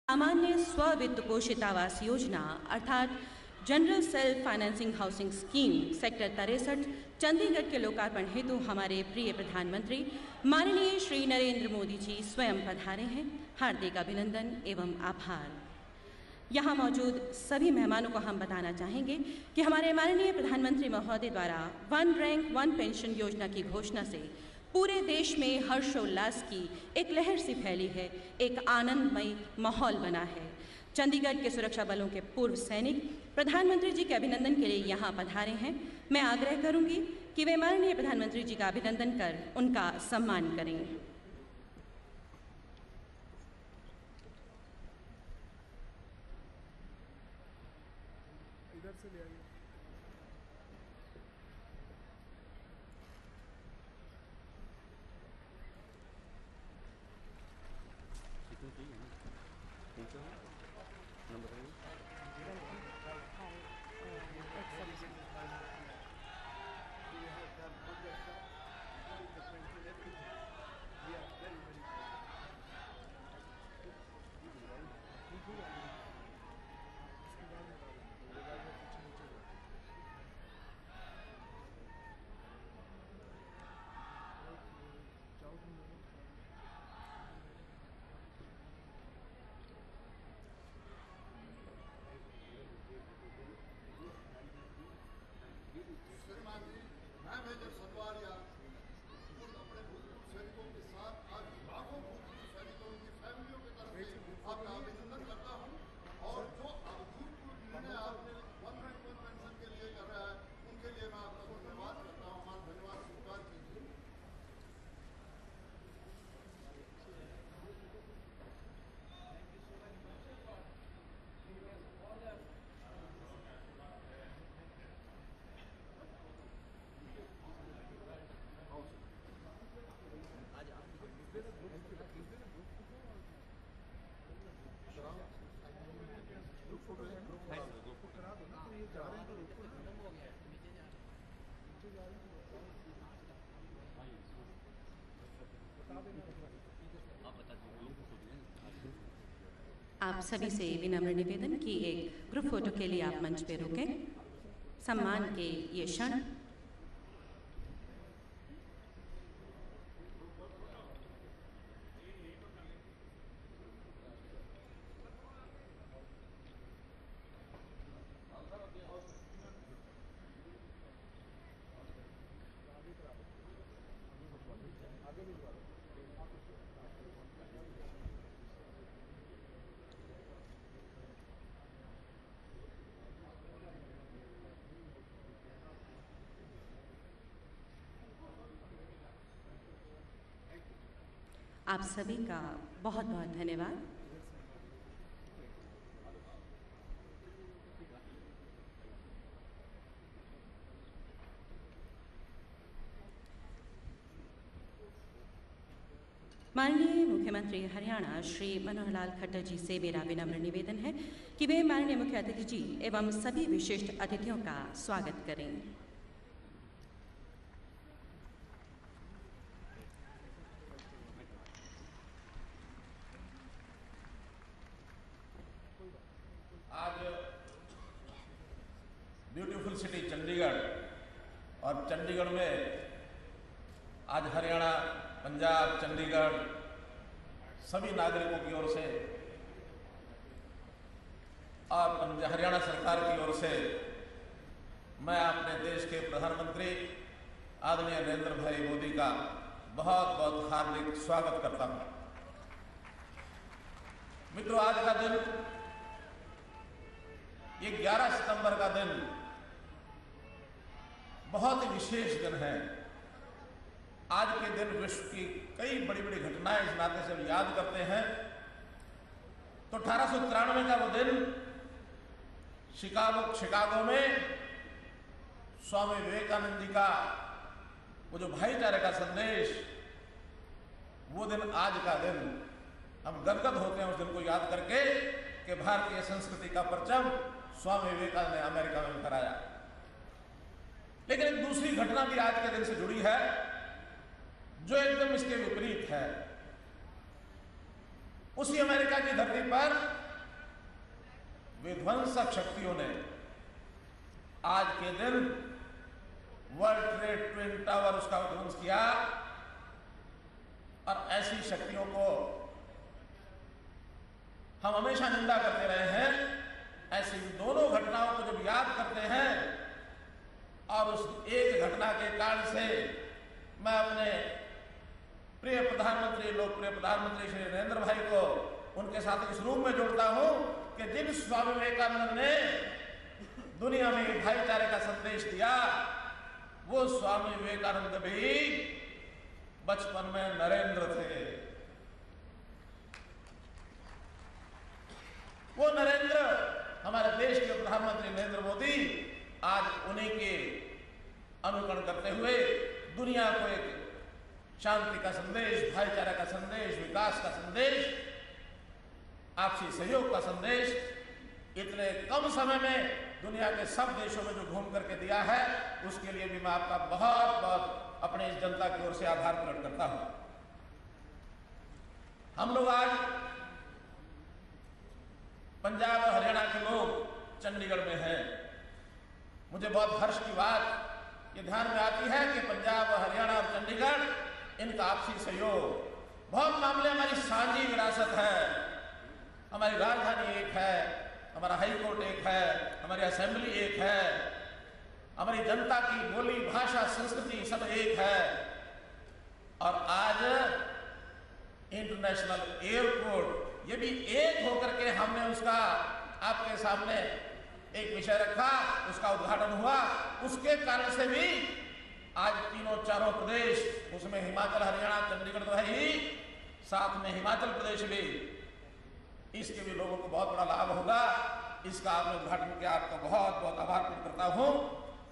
सामान्य स्व-वित्त पोषित आवास योजना अर्थात general self financing housing scheme sector 63 Chandigarh के लोकार्पण हेतु हमारे प्रिय प्रधानमंत्री माननीय श्री नरेंद्र मोदी जी स्वयं पधारे हैं। हार्दिक अभिनंदन एवं आभार। यहाँ मौजूद सभी मेहमानों को हम बताना चाहेंगे कि हमारे माननीय प्रधानमंत्री महोदय द्वारा वन रैंक वन पेंशन योजना की घोषणा से पूरे देश में हर्षोल्लास की एक लहर सी फैली है, एक आनंदमयी माहौल बना है। चंडीगढ़ के सुरक्षा बलों के पूर्व सैनिक प्रधानमंत्री जी के अभिनंदन के लिए यहाँ पधारे हैं। मैं आग्रह करूंगी कि वे माननीय प्रधानमंत्री जी का अभिनंदन कर उनका सम्मान करें। इधर से ले आइए। कितने चाहिए ना? 300 नंबर है। श्रीमान जी, मैं मेजर सतवारिया अपने भूतपूर्व सैनिकों के साथ आज लाखों भूतपूर्व सैनिकों की फैमिलियों की तरफ से आपका अभिनंदन करता हूं और जो अभूतपूर्व निर्णय आपने वन रैंक वन पेंशन के लिए कर रहा है उनके लिए मैं आपका धन्यवाद करता हूँ। हमारा धन्यवाद स्वीकार कीजिए। आप सभी से विनम्र निवेदन कि एक ग्रुप फोटो के लिए आप मंच पे रुकें। सम्मान के ये क्षण आप सभी का बहुत बहुत धन्यवाद। माननीय मुख्यमंत्री हरियाणा श्री मनोहर लाल खट्टर जी से मेरा विनम्र निवेदन है कि वे माननीय मुख्य अतिथि जी एवं सभी विशिष्ट अतिथियों का स्वागत करें। आज ब्यूटीफुल सिटी चंडीगढ़ और चंडीगढ़ में आज हरियाणा, पंजाब, चंडीगढ़ सभी नागरिकों की ओर से और हरियाणा सरकार की ओर से मैं अपने देश के प्रधानमंत्री आदरणीय नरेंद्र भाई मोदी का बहुत बहुत हार्दिक स्वागत करता हूं। मित्रों, आज का दिन ये 11 सितंबर का दिन बहुत ही विशेष दिन है। आज के दिन विश्व की कई बड़ी बड़ी घटनाएं इस नाते से याद करते हैं तो 1893 का वो दिन शिकागो में स्वामी विवेकानंद जी का वो जो भाईचारे का संदेश, वो दिन आज का दिन हम गदगद होते हैं उस दिन को याद करके कि भारतीय संस्कृति का परचम स्वामी विवेकानंद ने अमेरिका में फहराया। लेकिन एक दूसरी घटना भी आज के दिन से जुड़ी है जो एकदम इसके विपरीत है। उसी अमेरिका की धरती पर विध्वंसक शक्तियों ने आज के दिन वर्ल्ड ट्रेड ट्विन टावर उसका विध्वंस किया और ऐसी शक्तियों को हम हमेशा निंदा करते रहे हैं। ऐसी दोनों घटनाओं को जब याद करते हैं और उस एक घटना के कारण से मैं अपने प्रिय प्रधानमंत्री, लोकप्रिय प्रधानमंत्री श्री नरेंद्र भाई को उनके साथ इस रूप में जोड़ता हूं कि जिन स्वामी विवेकानंद ने दुनिया में भाईचारे का संदेश दिया, वो स्वामी विवेकानंद भी बचपन में नरेंद्र थे। वो नरेंद्र, हमारे देश के प्रधानमंत्री नरेंद्र मोदी आज उन्हीं के अनुकरण करते हुए दुनिया को एक शांति का संदेश, भाईचारा का संदेश, विकास का संदेश, आपसी सहयोग का संदेश इतने कम समय में दुनिया के सब देशों में जो घूम करके दिया है, उसके लिए भी मैं आपका बहुत बहुत अपने इस जनता की ओर से आभार प्रकट करता हूं। हम लोग आज पंजाब और हरियाणा के लोग चंडीगढ़ में हैं। मुझे बहुत हर्ष की बात ये ध्यान में आती है कि पंजाब और हरियाणा और चंडीगढ़, इनका आपसी सहयोग, बहुत मामले हमारी साझी विरासत है। हमारी राजधानी एक है, हमारा हाई कोर्ट एक है, हमारी असेंबली एक है, हमारी जनता की बोली, भाषा, संस्कृति सब एक है। और आज इंटरनेशनल एयरपोर्ट, ये भी एक होकर के हमने उसका आपके सामने एक विषय रखा, उसका उद्घाटन हुआ। उसके कारण से भी आज तीनों चारों प्रदेश, उसमें हिमाचल, हरियाणा, चंडीगढ़ तो है ही, साथ में हिमाचल प्रदेश भी, इसके भी लोगों को बहुत बड़ा लाभ होगा। इसका आपने उद्घाटन किया, आपका बहुत बहुत आभार प्रकट करता हूं।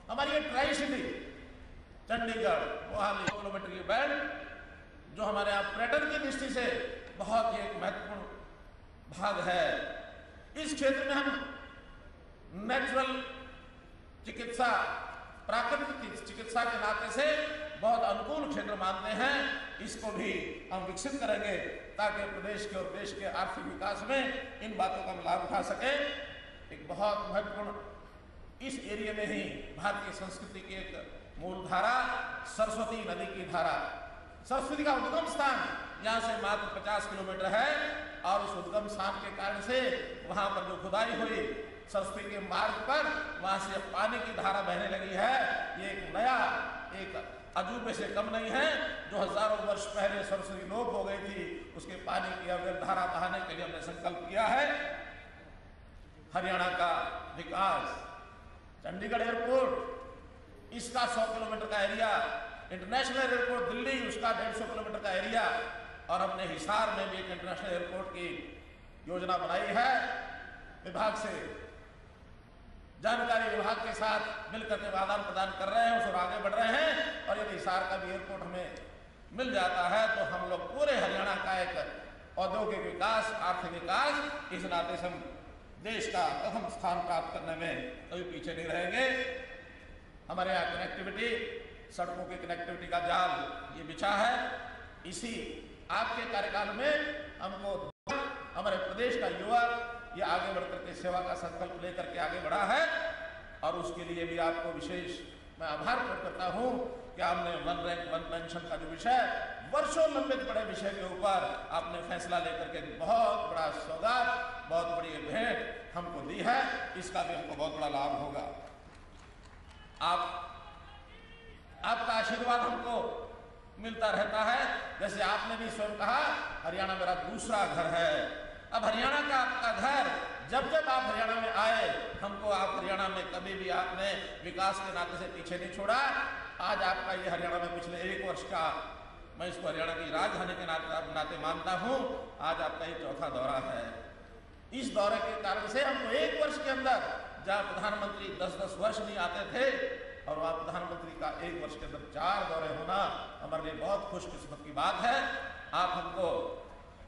हमारी ये tri city Chandigarh Mohali kilometre की बेल्ट, जो हमारे यहाँ पर्यटन की दृष्टि से बहुत ही एक महत्वपूर्ण भाग है, इस क्षेत्र में हम नेचुरल चिकित्सा, प्राकृतिक चिकित्सा के नाते से बहुत अनुकूल क्षेत्र मानते हैं। इसको भी हम विकसित करेंगे ताकि प्रदेश के और देश के आर्थिक विकास में इन बातों का हम लाभ उठा सके। एक बहुत महत्वपूर्ण इस एरिया में ही भारतीय संस्कृति की एक मूल धारा सरस्वती नदी की धारा, सरस्वती का उद्गम स्थान यहाँ से मात्र 50 किलोमीटर है और उस उद्गम स्थान के कारण से वहां पर जो खुदाई हुई सरस्वती के मार्ग पर, वहां से पानी की धारा बहने लगी है। ये एक नया, एक अजूबे से कम नहीं है। जो हजारों वर्ष पहले सरस्वती लोप हो गई थी, उसके पानी की अविरत धारा बहाने के लिए हमने संकल्प किया है। हरियाणा का विकास, चंडीगढ़ एयरपोर्ट, इसका 100 किलोमीटर का एरिया, इंटरनेशनल एयरपोर्ट दिल्ली, उसका 150 किलोमीटर का एरिया, और हमने हिसार में भी एक इंटरनेशनल एयरपोर्ट की योजना बनाई है। विभाग से, जानकारी विभाग के साथ मिलकर के आदान प्रदान कर रहे हैं, उस ओर आगे बढ़ रहे हैं। और यदि हिसार का भी एयरपोर्ट हमें मिल जाता है तो हम लोग पूरे हरियाणा का एक औद्योगिक विकास, आर्थिक विकास, इस नाते से हम देश का अहम स्थान प्राप्त करने में कभी पीछे नहीं रहेंगे। हमारे यहाँ कनेक्टिविटी, सड़कों की कनेक्टिविटी का जाल ये बिछा है। इसी आपके कार्यकाल में हमको हमारे प्रदेश का युवा ये आगे बढ़कर के सेवा का संकल्प लेकर के आगे बढ़ा है, और उसके लिए भी आपको विशेष मैं आभार प्रकट करता हूं कि आपने वन रैंक वन पेंशन का जो विषय, वर्षों लंबित बड़े विषय के ऊपर आपने फैसला लेकर के बहुत बड़ा सौगात, बहुत बड़ी भेंट हमको दी है। इसका भी हमको बहुत बड़ा लाभ होगा। आपका आशीर्वाद हमको मिलता रहता है। जैसे आपने भी स्वयं कहा, हरियाणा मेरा दूसरा घर है। अब हरियाणा का आपका घर, जब जब आप हरियाणा में आए, हमको आप हरियाणा में कभी भी आपने विकास के नाते से पीछे नहीं छोड़ा। आज आपका ये हरियाणा में पिछले 1 वर्ष का, मैं इसको हरियाणा की राजधानी के नाते मानता हूँ, आज आपका ये चौथा दौरा है। इस दौरे के कारण से हमको 1 वर्ष के अंदर, जहाँ प्रधानमंत्री 10-10 वर्ष नहीं आते थे, और वहाँ प्रधानमंत्री का 1 वर्ष के अंदर 4 दौरे होना हमारे लिए बहुत खुशकिस्मत की बात है। आप हमको,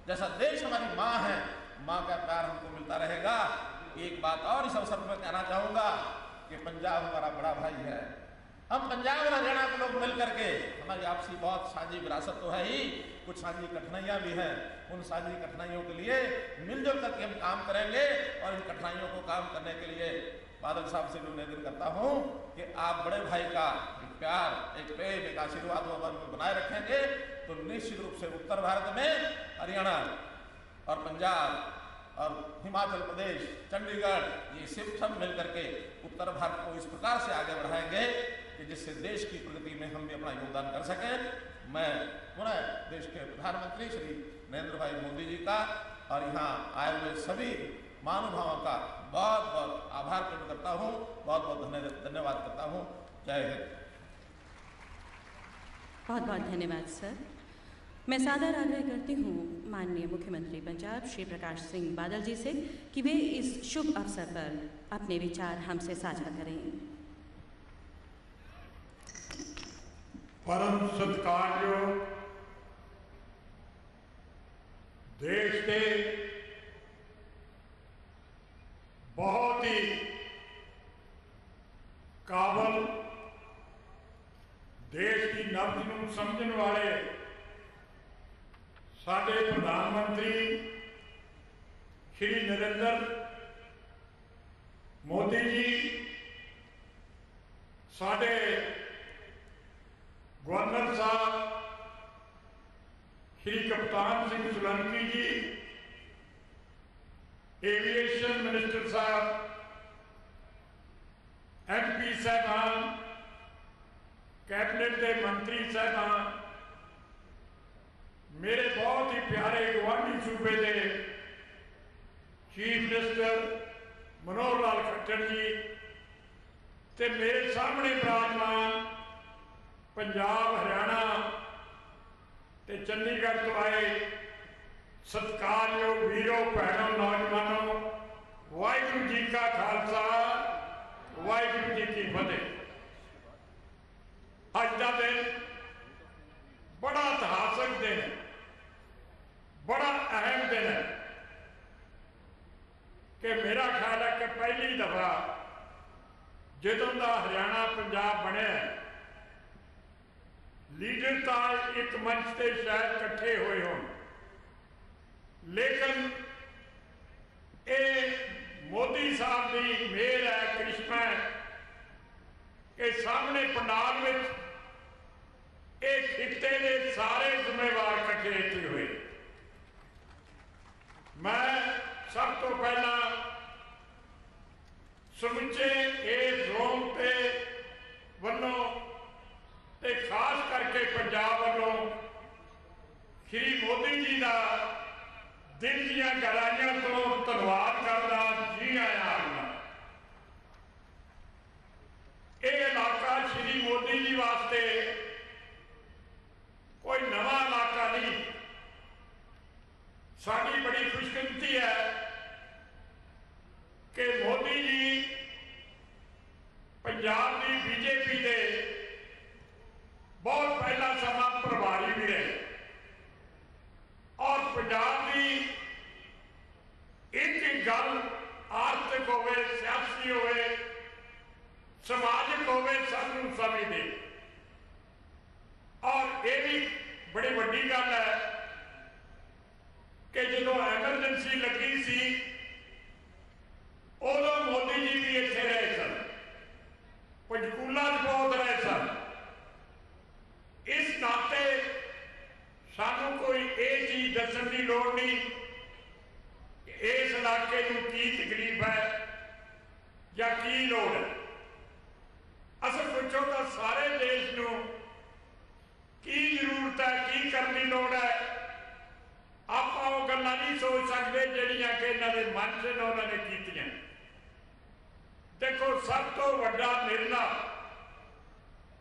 जैसा देश हमारी माँ है, माँ का प्यार हमको मिलता रहेगा। एक बात और इस अवसर पर कहना चाहूँगा कि पंजाब हमारा बड़ा भाई है। हम पंजाब और हरियाणा के लोग मिल करके, हमारी आपसी बहुत साझी विरासत तो है ही, कुछ साझी कठिनाइयाँ भी हैं, उन साझी कठिनाइयों के लिए मिलजुल करके हम काम करेंगे। और इन कठिनाइयों को काम करने के लिए बादल साहब से भी निवेदन करता हूँ कि आप बड़े भाई का एक प्यार, एक प्रेम, एक आशीर्वाद बनाए रखेंगे तो निश्चित रूप से उत्तर भारत में हरियाणा और पंजाब और हिमाचल प्रदेश, चंडीगढ़, ये सब मिल करके उत्तर भारत को इस प्रकार से आगे बढ़ाएंगे कि जिससे देश की प्रगति में हम भी अपना योगदान कर सकें। मैं पुनः देश के प्रधानमंत्री श्री नरेंद्र भाई मोदी जी का और यहाँ आए हुए सभी महानुभावों का बहुत बहुत आभार प्रकट करता हूँ, बहुत बहुत धन्यवाद करता हूँ। जय हिंद। बहुत बहुत धन्यवाद सर। मैं सादर आग्रह करती हूँ माननीय मुख्यमंत्री पंजाब श्री प्रकाश सिंह बादल जी से कि वे इस शुभ अवसर पर अपने विचार हमसे साझा करें। परम सत्कारयोग देश के बहुत ही काबल, देश की नब्ज नूं समझण वाले साडे प्रधानमंत्री श्री नरेंद्र मोदी जी, साडे गवर्नर साहब श्री कप्तान सिंह सोलंकी जी, एविएशन मिनिस्टर साहब, MP साहबान, कैबिनेट के मंत्री साहबान, मेरे बहुत ही प्यारे गवांढी सूबे के चीफ मिनिस्टर मनोहर लाल खट्टर जी, ते मेरे सामने विराजमान पंजाब, हरियाणा ते चंडीगढ़ तो आए सत्कारयोग वीरों, भैनों, नौजवानों, वाहिगुरू जी का खालसा, वाहिगुरू जी की फतेह। अज का दिन बड़ा इतिहासक दिन है, बड़ा अहम दिन है कि मेरा ख्याल है कि पहली दफा जदों का हरियाणा पंजाब बने लीडर तो एक मंच से शायद इकट्ठे हुए हों, लेकिन ये मोदी साहब की मेहर है, करिश्मा है कि सामने पंडाल में एक खिते के सारे जिम्मेवार इकट्ठे इत्थे हुए। मैं सब तो पहला समुचे इस जोन के वलों ते खास करके पंजाब वालों श्री मोदी जी का दिल दियां गहराइयां तो धन्यवाद करना, जी आया आखना। यह इलाका श्री मोदी जी वास्ते कोई नवा इलाका नहीं, साड़ी बड़ी खुशकिस्मती है कि मोदी जी पंजाब की BJP के बहुत पहला समा प्रभारी भी रहे और पंजाब की एक गल आर्थिक होवे, सियासी होवे, समाजिक होवे, सबनूं समझदे। और ये भी बड़ी वड्डी गल है कि जो एमरजेंसी लगी सी उदों मोदी जी भी इत्थे रहे सन, पंचकूला बहुत रहे सन। इस नाते सानू कोई ये चीज दसन की लोड़ नहीं कि इस इलाके को की तकलीफ है या की लोड़ है। असल पुछो तो सारे देश को की जरूरत है, की करनी लोड़ है। आप वो गल्लां नहीं सोच सकते जिहड़ियां कि इन्हां दे मन च उन्होंने कीतियां। देखो सब तो वड्डा निर्णय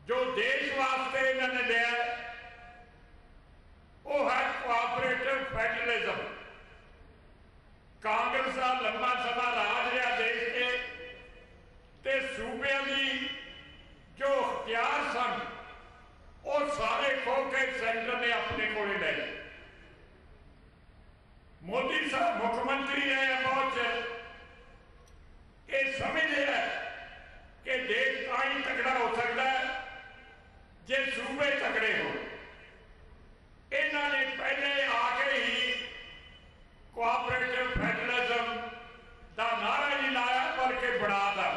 जो देश वास्ते इन्होंने लिया वो है कोऑपरेटिव फेडरलिज्म। कांग्रेस का लंबा समय राज रहा देश के ते सूबे की जो अख्तियार सन वो सारे खो के सेंटर ने अपने को ले लिया। मोदी साहब मुख्यमंत्री रहे बहुत चिर, ये समझते हैं कि देश का ही तगड़ा हो सकता है जे सूबे तगड़े हो। इन्होंने बढ़ाता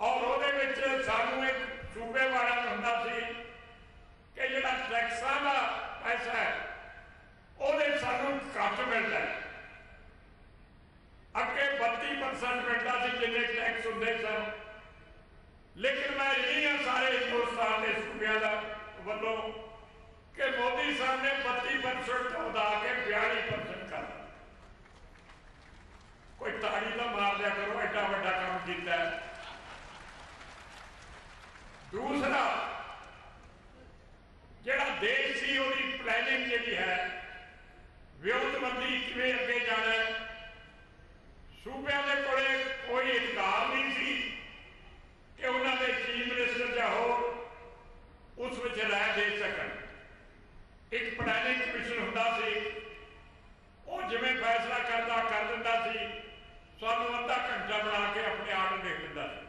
और ਉਹਦੇ ਵਿੱਚ ਸਾਨੂੰ एक सूबे वाला ਹੁੰਦਾ ਸੀ कि ਜਿਹੜਾ टैक्सां ਦਾ पैसा है ਉਹਦੇ ਸਾਨੂੰ घट मिलता है। अगे 32% मिलता ਸੀ जिन्ने टैक्स ਹੁੰਦੇ ਸਨ, लेकिन मैं नहीं हाँ सारे हिंदुस्तान के सूबे का वालों कि मोदी साहब ने 32% तो बढ़ा के 42% कर दिया। कोई ताड़ी ना मार दिया करो, एडा बड़ा काम किया है। दूसरा जिहड़ा देश सी उहदी प्लैनिंग जिहड़ी है विउंतबंदी किवें अगे जाना है, सूबे के कोले कोई अधिकार नहीं सी कि उन्होंने चीफ मिनिस्टर या हो उस विच राय दे सकन। एक प्लैनिंग कमिशन हुंदा सी, वो जिवें फैसला करता कर दिंदा सी, सानूं अद्धा घंटा बना के अपने आप देख दिंदा सी।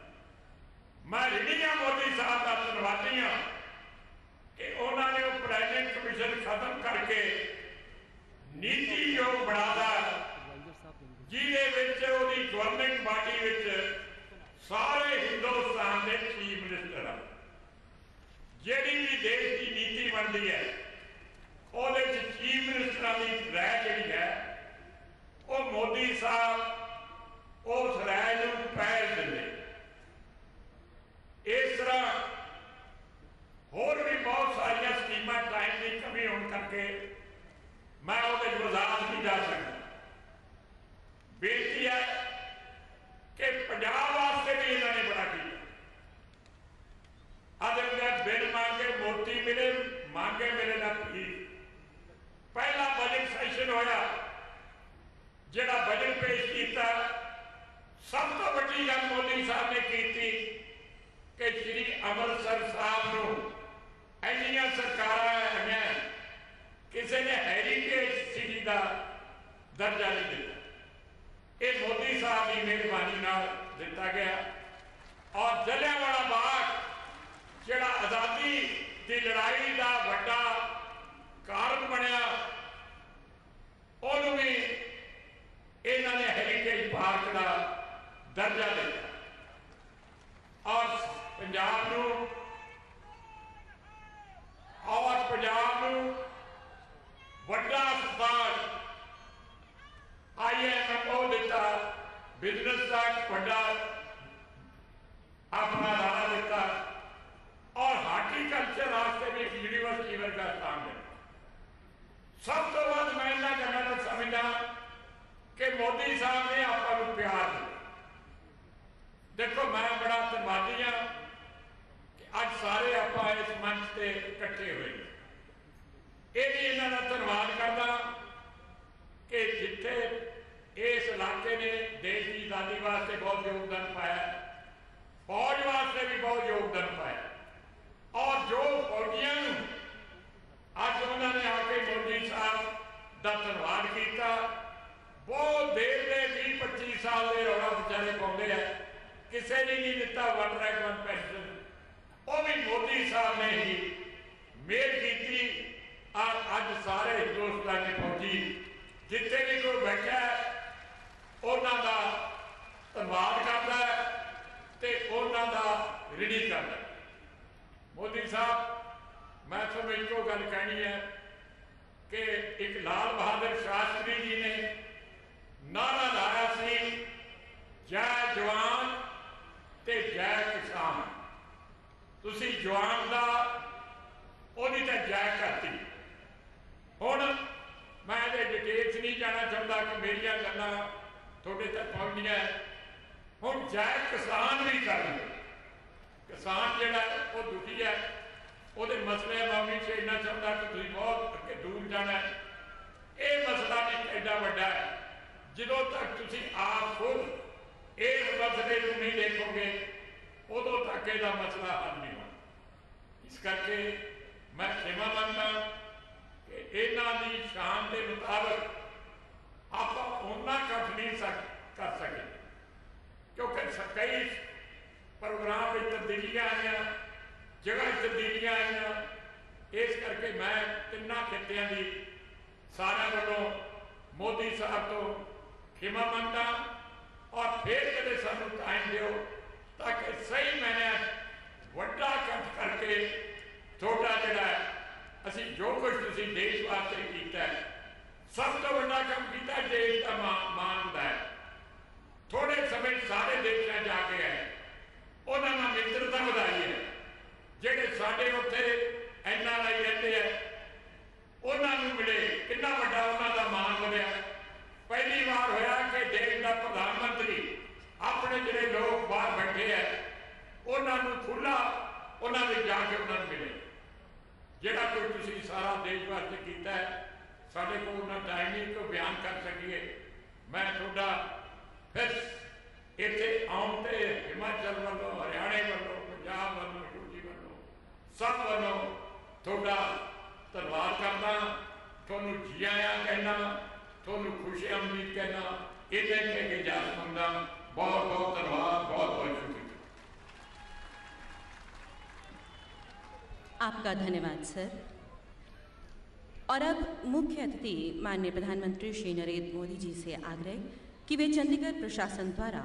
मैं रिणी हाँ मोदी साहब का धन्नवादी हाँ कि उन्होंने वो प्लैनिंग कमिशन खत्म करके नीति योग बनाता जिहदे विच उहदी गवर्निंग बाडी विच सारे हिंदुस्तान के चीफ मिनिस्टर जिहड़ी भी देश की नीति बनती है ਉਹਦੇ ਚ चीफ मिनिस्टर की राय जिहड़ी है वो मोदी साहब उस राय नूं पहल दिंदे। इस तरह होर भी बहुत सारिया स्कीमां टाइम की कमी होने करके मैं ਉਹਦੇ वजाहत नहीं जा सकता। बेनती है कि पंजाब वास्ते भी इन्होंने बड़ा किया। अगर बिन मांगे मोती मिले, मांगे मिले ना पीर। पहला बजट सैशन होया, जिहड़ा बजट पेश किया, सब तो वड्डी गल मोदी साहब ने की कि श्री अमृतसर साहब नूं इन्नियां सरकारां आईयां, किसी ने हैरीटेज सिटी का दर्जा नहीं दिता। ये मोदी साहब की मेहरबानी नाल दिता गया। और जलियांवाला बाग जिहड़ा आज़ादी की लड़ाई का वड्डा कारण बनया, उन्होंने भी इन्होंने हैरीटेज पार्क का दर्जा दिता। और पंजाब नूं वड्डा अस्पताल IMO दिता, बिजनेस का वड्डा अपना लाना दिता और हार्टिकल्चर वास्ते भी एक यूनिवर्सिटी वर्गा स्थान दिता। सब तो बाद मैं इन्हां गल्लां नूं समझदा कि मोदी साहब ने आपां नूं प्यार दिता। देखो मैं बड़ा धन्नवादी हाँ कि अज सारे आप इस मंच से इकट्ठे हुए। ये भी इन्हां दा धन्नवाद करदा कि जिथे इस इलाके ने देश की आज़ादी वास्ते बहुत योगदान पाया, फौज वास्ते भी बहुत योगदान पाया, और जो फौजियों अज उन्होंने आके मोदी साहब का धन्नवाद किया। बहुत देर के 20-25 साल के रौला बेचारे पाते हैं, किसी ने नहीं दिता वन रैंक वन पेंशन, वो भी मोदी साहब ने ही मेहर की। और अज सारे हिंदुस्तानी फौजी जिथे भी कोई बैठा है उन्हों का धन्यवाद करता है तो उन्हों का ऋणी करता है। मोदी साहब मैं तुम्हें एको गल कहनी है कि एक लाल बहादुर शास्त्री जी ने नारा लाया सी, जय जवान ते जय किसान। तुसी जवान का ओदी तो जय करती। हुण मैं ये डिटेल्स नहीं जाना चाहता कि मेरिया गल्लां थोड़े तक पहुंचदियां। हुण जय किसान भी करन। किसान जिहड़ा वो दुखी है, ਉਹਦੇ मसले मैं भी छेड़ना चाहता कि तुम बहुत अगे दूर जाना है। ये मसला नहीं एडा वड्डा है, जो तक तुम आप खुद इस मसले को नहीं देखोगे उदों तक यह मसला हल नहीं होना। इस करके मैं क्षमा मांगता कि इन्हां दी शान के मुताबिक आप उन्ना कट नहीं कर सके, क्योंकि कई प्रोग्राम में तब्दीलियां आईयां, जगह तब्दीलियां आईयां। इस करके मैं तिन्ना खित्तियां की सारे वालों मोदी साहब तो क्षमा मांगता और फिर कदे सानू टाइम दिओ ताकि सही मैंने वड्डा इकट्ठ करके छोटा जिहड़ा असी जो कुछ तुसी देश वास्ते कीता है सब तो वड्डा काम कीता देश का मान हुंदा है। थोड़े समय सारे देशों जाके है उन्होंने मित्रता बढ़ाई है जेडे साडे उत्थे NRI रहते हैं उन्होंने मिले कितना बड़ा उन्होंने मान बढ़िया। पहली बार होया कि देश का प्रधानमंत्री अपने जिहड़े लोग बाहर बैठे हैं उन्होंने खुला उन्होंने जाके उन्होंने मिले जिहड़ा कोई तुसीं सारा देश वास्ते कीता है साडे कोल उन्ना टाइम नहीं को बयान कर सकीए। मैं तुहाडा फिर इत्थे आउण ते हिमाचल वालों हरियाणे वालों पंजाब वालों यूपी वालों सब वालों तुहाडा धन्नवाद करदा तुहानूं जी आया कहना तुहानूं खुशी आमदीद कहना इन्ने कह के इजाजत मंगदा। बहुत बहुत धन्नवाद बहुत बहुत शुक्रिया। आपका धन्यवाद सर। और अब मुख्य अतिथि माननीय प्रधानमंत्री श्री नरेंद्र मोदी जी से आग्रह कि वे चंडीगढ़ प्रशासन द्वारा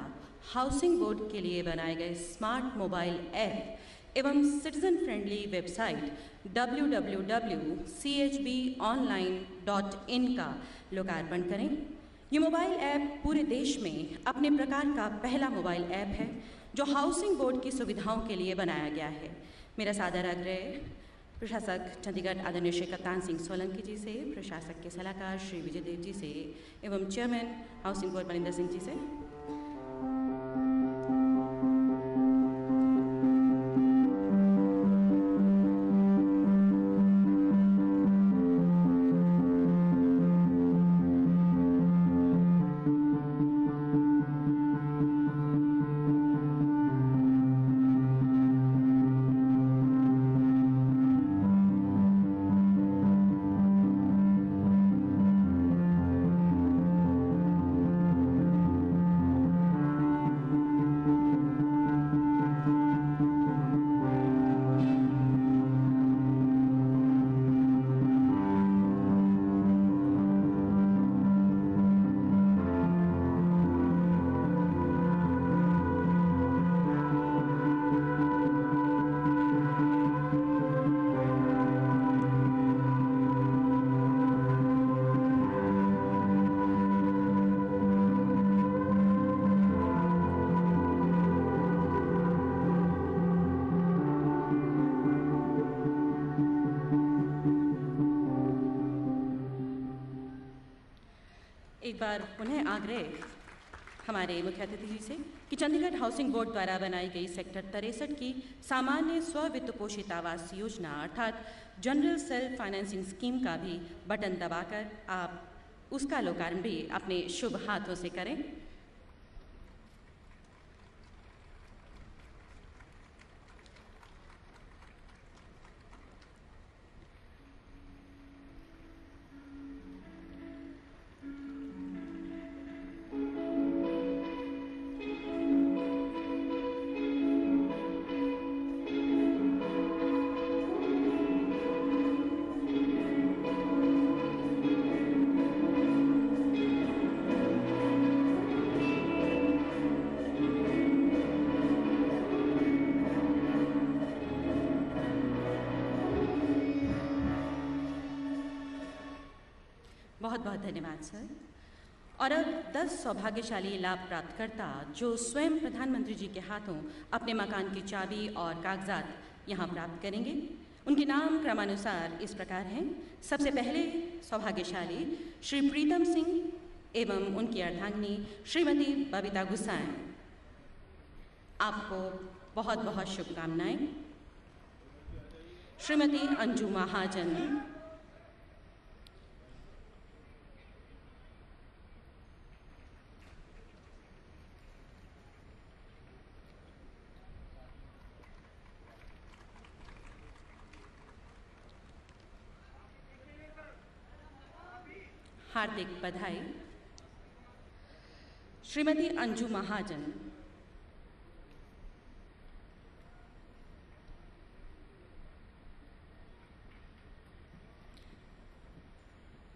हाउसिंग बोर्ड के लिए बनाए गए स्मार्ट मोबाइल ऐप एवं सिटीजन फ्रेंडली वेबसाइट www.chbonline.in का लोकार्पण करें। ये मोबाइल ऐप पूरे देश में अपने प्रकार का पहला मोबाइल ऐप है जो हाउसिंग बोर्ड की सुविधाओं के लिए बनाया गया है। मेरा सादर आग्रह प्रशासक चंडीगढ़ आदरणीय श्री कप्तान सिंह सोलंकी जी से, प्रशासक के सलाहकार श्री विजय देव जी से एवं chairman housing board Maninder Singh ji से। एक बार पुनः आग्रह हमारे मुख्य अतिथि जी से कि चंडीगढ़ हाउसिंग बोर्ड द्वारा बनाई गई सेक्टर 63 की सामान्य स्व-वित्त पोषित आवास योजना अर्थात जनरल सेल्फ फाइनेंसिंग स्कीम का भी बटन दबाकर आप उसका लोकार्पण भी अपने शुभ हाथों से करें। बहुत बहुत धन्यवाद सर। और अब 10 सौभाग्यशाली लाभ प्राप्तकर्ता जो स्वयं प्रधानमंत्री जी के हाथों अपने मकान की चाबी और कागजात यहाँ प्राप्त करेंगे, उनके नाम क्रमानुसार इस प्रकार हैं। सबसे पहले सौभाग्यशाली श्री प्रीतम सिंह एवं उनकी अर्धांगिनी श्रीमती बबीता गुसाएं। आपको बहुत बहुत शुभकामनाएं। श्रीमती अंजू महाजन, हार्दिक बधाई। श्रीमती अंजू महाजन,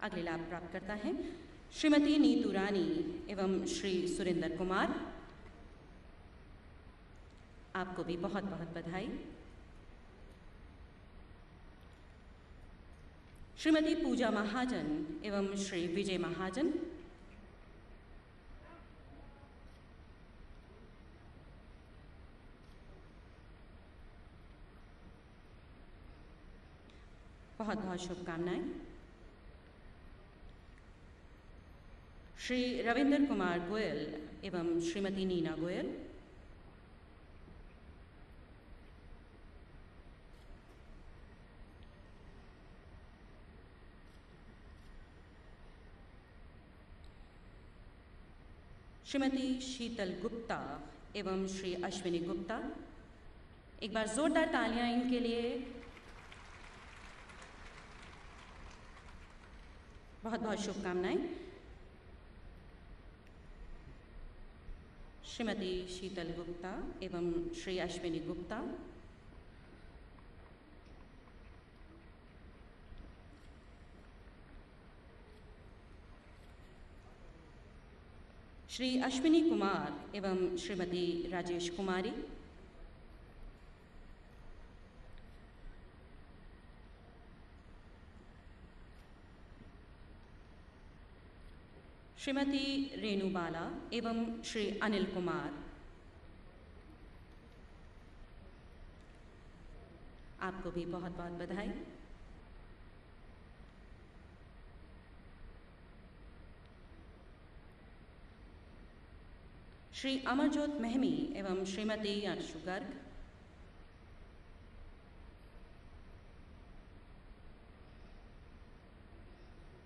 अगले लाभ प्राप्त करता है श्रीमती नीतू रानी एवं श्री सुरेंद्र कुमार, आपको भी बहुत बहुत बधाई। श्रीमती पूजा महाजन एवं श्री विजय महाजन, बहुत बहुत शुभकामनाएं। श्री रविंद्र कुमार गोयल एवं श्रीमती नीना गोयल, श्रीमती शीतल गुप्ता एवं श्री अश्विनी गुप्ता, एक बार जोरदार तालियां इनके लिए। बहुत बहुत शुभकामनाएं। श्रीमती शीतल गुप्ता एवं श्री अश्विनी गुप्ता, श्री अश्विनी कुमार एवं श्रीमती राजेश कुमारी, श्रीमती रेणु बाला एवं श्री अनिल कुमार, आपको भी बहुत बहुत बधाई। श्री अमरजोत महमी एवं श्रीमती अंशु गर्ग,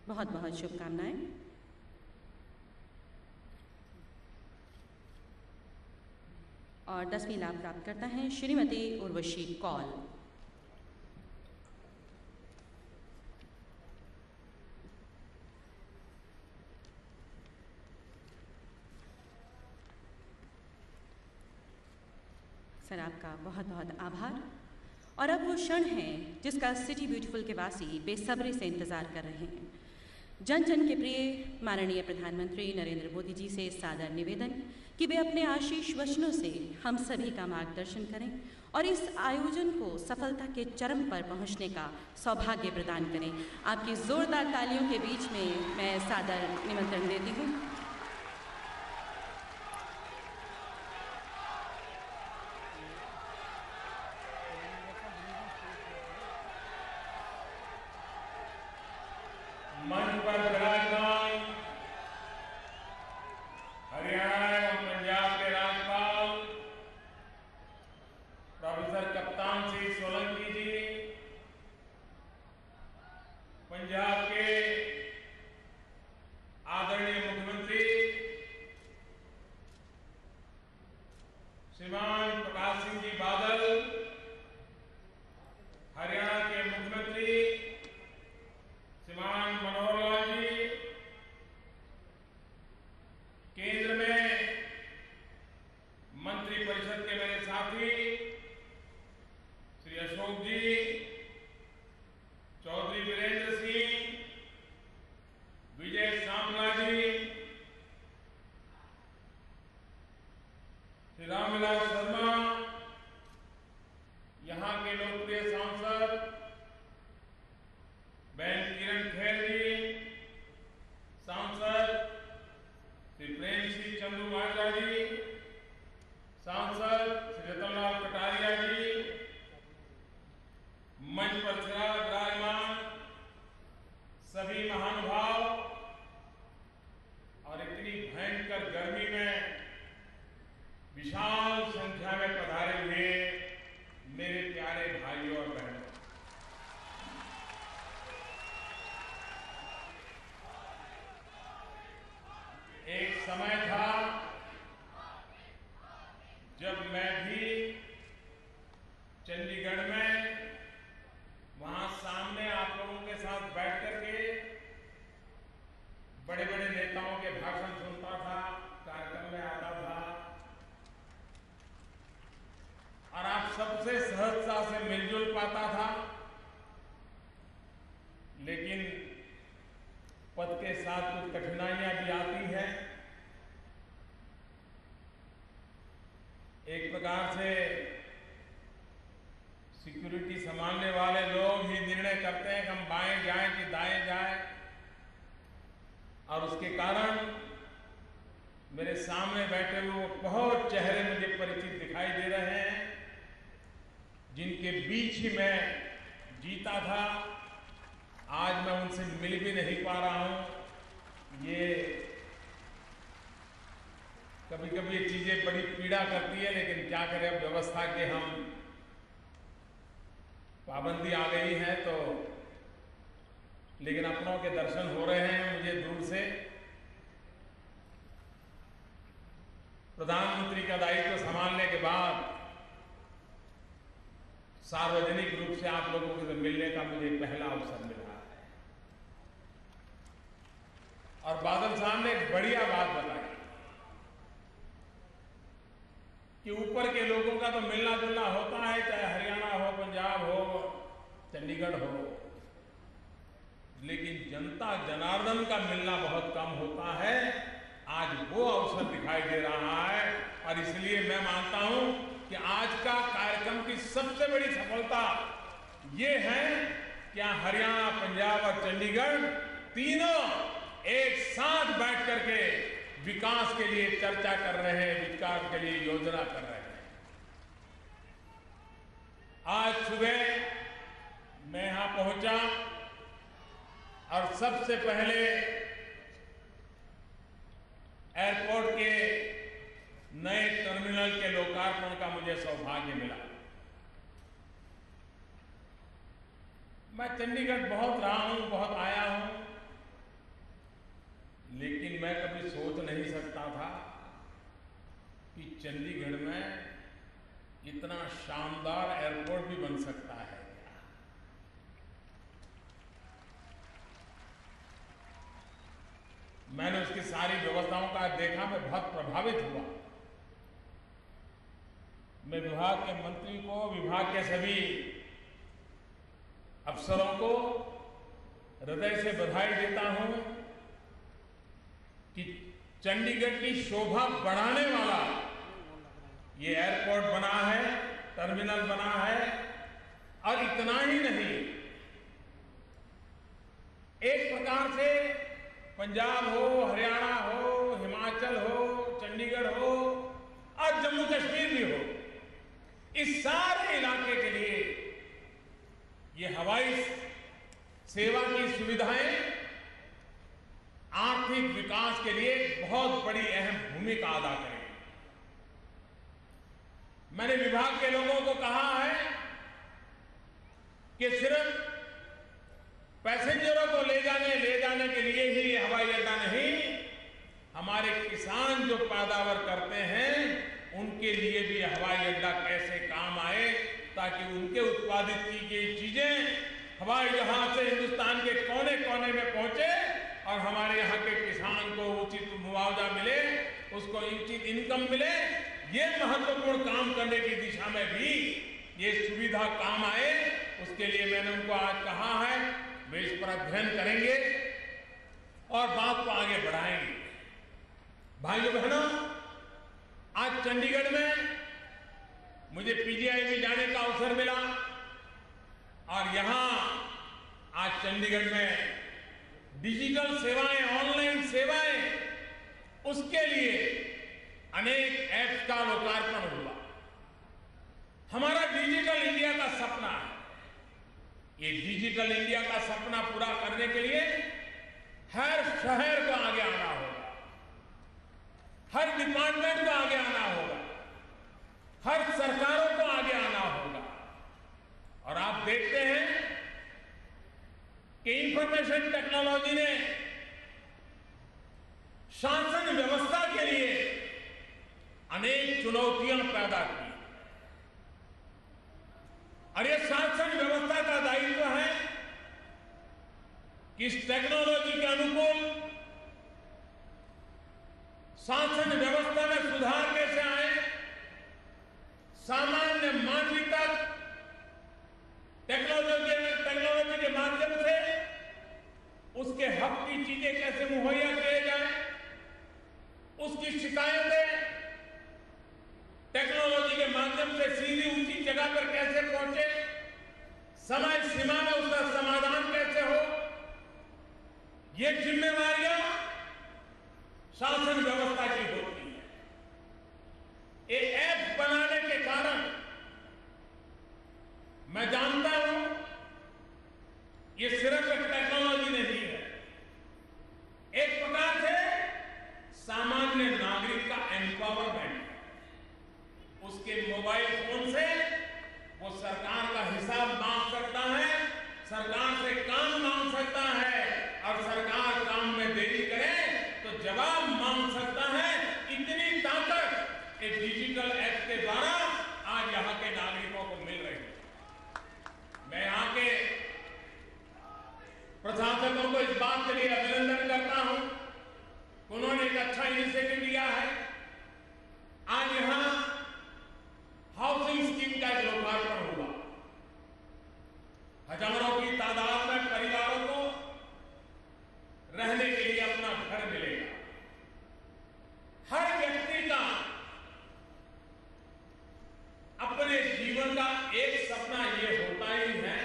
बहुत बहुत शुभकामनाएं। और 10वीं लाभ प्राप्त करता है श्रीमती उर्वशी कौल। सर, आपका बहुत बहुत आभार। और अब वो क्षण है जिसका सिटी ब्यूटीफुल के वासी बेसब्री से इंतजार कर रहे हैं। जन जन के प्रिय माननीय प्रधानमंत्री नरेंद्र मोदी जी से सादर निवेदन कि वे अपने आशीष वचनों से हम सभी का मार्गदर्शन करें और इस आयोजन को सफलता के चरम पर पहुंचने का सौभाग्य प्रदान करें। आपकी जोरदार तालियों के बीच में मैं सादर निमंत्रण देती हूँ। मंच पर विराजमान हरियाणा एवं पंजाब के राज्यपाल प्रोफेसर कप्तान सिंह सोलंकी जी, पंजाब के आदरणीय मुख्यमंत्री श्रीमान प्रकाश सिंह जी बादल, हरियाणा के मुख्यमंत्री श्रीमान मनोहर लाल जी, केंद्र में मंत्री परिषद के मेरे साथी श्री अशोक जी, चौधरी वीरेंद्र सिंह, विजय सांपला जी, श्री रामविलास शर्मा, यहाँ के लोकप्रिय सांसद बहन किरण खेर जी, सांसद श्री प्रेम सिंह चंदू माजरा जी, सांसद श्री रतनलाल कटारिया जी, मंच पर विराजमान सभी महानुभाव और इतनी भयंकर गर्मी में विशाल संख्या में पधारे हुए मेरे प्यारे भाइयों और बहनों, एक समय था जब मैं भी चंडीगढ़ में वहां सामने आप लोगों के साथ बैठ करके बड़े बड़े नेताओं के भाषण सुनता था, कार्यक्रम में आता था और आप सबसे सहजता से मिलजुल पाता था। लेकिन पद के साथ कुछ कठिनाइयां प्रकार से सिक्योरिटी संभालने वाले लोग ही निर्णय करते हैं कि हम बाएं जाएं कि दाएं जाएं, और उसके कारण मेरे सामने बैठे हुए बहुत चेहरे मुझे परिचित दिखाई दे रहे हैं, जिनके बीच ही मैं जीता था। आज मैं उनसे मिल भी नहीं पा रहा हूं। ये कभी कभी ये चीजें बड़ी पीड़ा करती है, लेकिन क्या करें, अब व्यवस्था के हम पाबंदी आ गई है तो, लेकिन अपनों के दर्शन हो रहे हैं मुझे दूर से। प्रधानमंत्री का दायित्व संभालने के बाद सार्वजनिक रूप से आप लोगों से मिलने का मुझे पहला अवसर मिला है। और बादल साहब ने एक बढ़िया बात बताई कि ऊपर के लोगों का तो मिलना जुलना होता है, चाहे हरियाणा हो, पंजाब हो, चंडीगढ़ हो, लेकिन जनता जनार्दन का मिलना बहुत कम होता है। आज वो अवसर दिखाई दे रहा है, और इसलिए मैं मानता हूं कि आज का कार्यक्रम की सबसे बड़ी सफलता ये है कि हरियाणा, पंजाब और चंडीगढ़ तीनों एक साथ बैठ करके विकास के लिए चर्चा कर रहे हैं, विकास के लिए योजना कर रहे हैं। आज सुबह मैं यहां पहुंचा और सबसे पहले एयरपोर्ट के नए टर्मिनल के लोकार्पण का मुझे सौभाग्य मिला। मैं चंडीगढ़ बहुत रहा हूं, बहुत आया हूं, लेकिन मैं कभी सोच नहीं सकता था कि चंडीगढ़ में इतना शानदार एयरपोर्ट भी बन सकता है। मैंने उसकी सारी व्यवस्थाओं का देखा, मैं बहुत प्रभावित हुआ। मैं विभाग के मंत्री को, विभाग के सभी अफसरों को हृदय से बधाई देता हूं कि चंडीगढ़ की शोभा बढ़ाने वाला ये एयरपोर्ट बना है, टर्मिनल बना है। और इतना ही नहीं, एक प्रकार से पंजाब हो, हरियाणा हो, हिमाचल हो, चंडीगढ़ हो और जम्मू कश्मीर भी हो, इस सारे इलाके के लिए ये हवाई सेवा की सुविधाएं आर्थिक विकास के लिए बहुत बड़ी अहम भूमिका अदा करेंगी। मैंने विभाग के लोगों को कहा है कि सिर्फ पैसेंजरों को ले जाने के लिए ही ये हवाई अड्डा नहीं, हमारे किसान जो पैदावार करते हैं उनके लिए भी हवाई अड्डा कैसे काम आए, ताकि उनके उत्पादित की गई चीजें हवाई जहाज से हिंदुस्तान के कोने कोने में पहुंचे और हमारे यहाँ के किसान को उचित मुआवजा मिले, उसको उचित इनकम मिले। ये महत्वपूर्ण काम करने की दिशा में भी ये सुविधा काम आए, उसके लिए मैंने उनको आज कहा है वे इस पर अध्ययन करेंगे और बात को आगे बढ़ाएंगे। भाइयों बहनों, आज चंडीगढ़ में मुझे पीजीआई में जाने का अवसर मिला और यहां आज चंडीगढ़ में डिजिटल सेवाएं, ऑनलाइन सेवाएं, उसके लिए अनेक ऐप्स का लोकार्पण हुआ। हमारा डिजिटल इंडिया का सपना है। ये डिजिटल इंडिया का सपना पूरा करने के लिए हर शहर को आगे आना होगा, हर डिपार्टमेंट को आगे आना होगा, हर सरकारों को आगे आना होगा। और आप देखते हैं कि इंफॉर्मेशन टेक्नोलॉजी ने शासन व्यवस्था के लिए अनेक चुनौतियां पैदा की, और ये शासन व्यवस्था का दायित्व है कि इस टेक्नोलॉजी के अनुकूल शासन व्यवस्था में सुधार कैसे आए, सामान्य मानवी तक टेक्नोलॉजी के माध्यम से उसके हक की चीजें कैसे मुहैया किए जाए, उसकी शिकायतें टेक्नोलॉजी के माध्यम से सीधी ऊंची जगह पर कैसे पहुंचे, समय सीमा में उसका समाधान कैसे हो, ये जिम्मेवारियां शासन व्यवस्था की होती है। ये ऐप बनाने के कारण मैं जानता हूं ये सिर्फ एक टेक्नोलॉजी नहीं है, एक प्रकार से सामान्य नागरिक का एम्पावरमेंट। उसके मोबाइल फोन से वो सरकार का हिसाब मांग सकता है, सरकार से काम मांग सकता है, और सरकार काम में देरी करे तो जवाब मांग सकता है। इतनी ताकत एक डिजिटल ऐप के द्वारा आज यहां के नागरिकों को मिल रही है। मैं यहां के प्रशासकों को इस बात के लिए अभिनंदन करता हूं, उन्होंने एक अच्छा इनिशिएटिव लिया है। आज यहां हाउसिंग स्कीम का एक लोकार्पण हुआ। हजारों की तादाद में परिवारों को रहने के लिए अपना घर मिलेगा। हर व्यक्ति का अपने जीवन का एक सपना ये होता ही है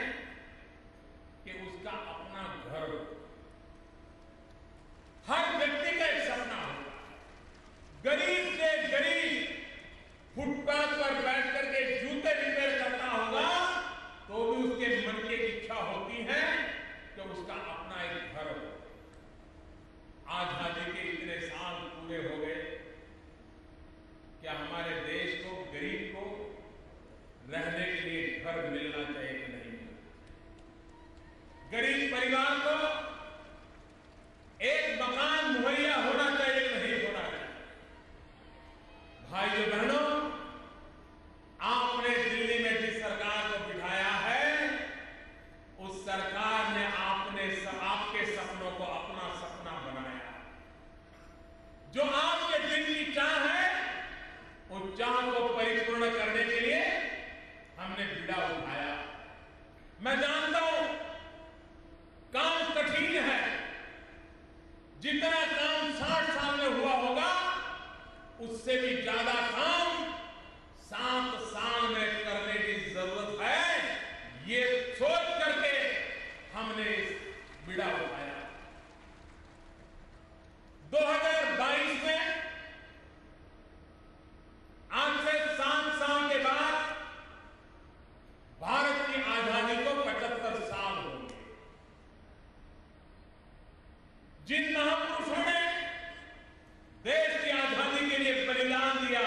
कि उसका अपना घर हो। हर व्यक्ति का एक सपना होता है। गरीब से गरीब फुटपाथ पर बैठ करके जूते रिपेयर करता होगा तो भी उसके मन की इच्छा होती है कि उसका अपना एक घर हो। आजादी के इतने साल पूरे हो गए, क्या हमारे देश को, गरीब को रहने के लिए घर मिलना चाहिए कि नहीं? गरीब परिवार को एक मकान मुहैया होना चाहिए कि नहीं होना चाहिए? भाइयों बहनों, आपने दिल्ली में जिस सरकार को बिठाया है, उस सरकार ने आपके सपनों को अपना सपना बनाया। जो आपके दिल की चाह है, उस चाह को परिपूर्ण करने के लिए हमने बीड़ा उठाया। मैं जानता हूं काम कठिन है। जितना काम 60 साल में हुआ होगा, उससे भी ज्यादा काम 7 साल में करने की जरूरत है। ये सोच करके हमने बीड़ा उठाया। 2022 में आज से 7 साल के बाद भारत की आजादी को 75 साल हो गए। जिन महापुरुषों ने देश की आजादी के लिए बलिदान दिया,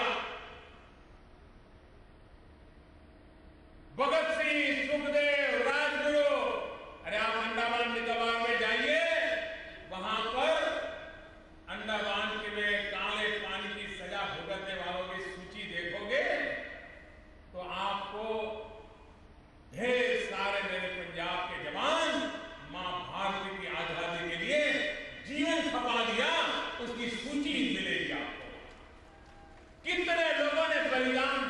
भगत सिंह, सुखदेव, राजगुरु, अरे आप अंडमान निकोबार में जाइए, वहां पर अंडमान में काले पानी की सजा भुगतने वालों की सूची देखोगे तो आपको ढेर सारे मेरे पंजाब के जवान मां भारती की आजादी के लिए जीवन खपा दिया, उसकी सूची मिलेगी आपको। कितने लोगों ने बलिदान,